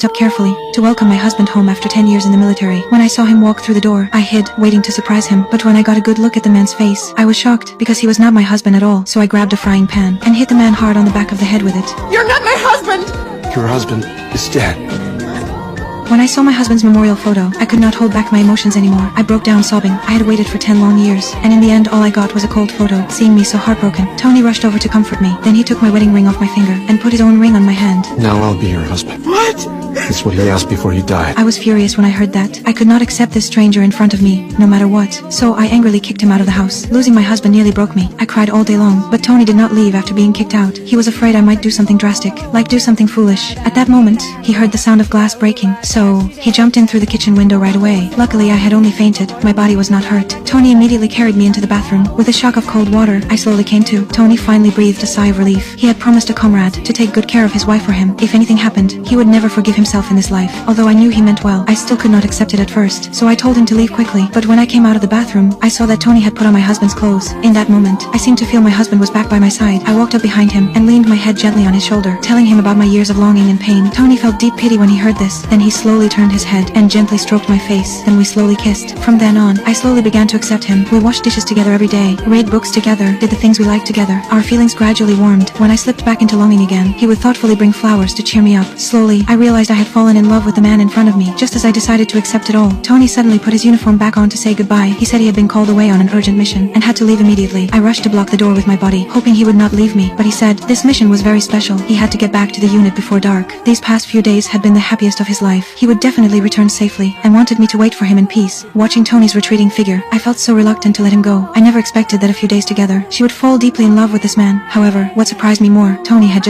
dressed up carefully to welcome my husband home after 10 years in the military. When I saw him walk through the door, I hid, waiting to surprise him. But when I got a good look at the man's face, I was shocked because he was not my husband at all. So I grabbed a frying pan and hit the man hard on the back of the head with it. You're not my husband! Your husband is dead. When I saw my husband's memorial photo, I could not hold back my emotions anymore. I broke down sobbing. I had waited for 10 long years, and in the end all I got was a cold photo, seeing me so heartbroken. Tony rushed over to comfort me. Then he took my wedding ring off my finger and put his own ring on my hand. Now I'll be your husband. What? That's what he asked before he died. I was furious when I heard that. I could not accept this stranger in front of me, no matter what. So I angrily kicked him out of the house. Losing my husband nearly broke me. I cried all day long, but Tony did not leave after being kicked out. He was afraid I might do something drastic, like do something foolish. At that moment, he heard the sound of glass breaking, so he jumped in through the kitchen window right away. Luckily, I had only fainted. My body was not hurt. Tony immediately carried me into the bathroom. With a shock of cold water, I slowly came to. Tony finally breathed a sigh of relief. He had promised a comrade to take good care of his wife for him. If anything happened, he would never forgive himself in this life. Although I knew he meant well, I still could not accept it at first, so I told him to leave quickly. But when I came out of the bathroom, I saw that Tony had put on my husband's clothes. In that moment, I seemed to feel my husband was back by my side. I walked up behind him and leaned my head gently on his shoulder, telling him about my years of longing and pain. Tony felt deep pity when he heard this. Then he slowly turned his head and gently stroked my face. Then we slowly kissed. From then on, I slowly began to accept him. We washed dishes together every day, read books together, did the things we liked together. Our feelings gradually warmed. When I slipped back into longing again, he would thoughtfully bring flowers to cheer me up. Slowly, I realized I had fallen in love with the man in front of me. Just as I decided to accept it all, Tony suddenly put his uniform back on to say goodbye. He said he had been called away on an urgent mission and had to leave immediately. I rushed to block the door with my body, hoping he would not leave me, but he said this mission was very special. He had to get back to the unit before dark. These past few days had been the happiest of his life. He would definitely return safely and wanted me to wait for him in peace. Watching Tony's retreating figure, I felt so reluctant to let him go. I never expected that a few days together, she would fall deeply in love with this man. However, what surprised me more, Tony had just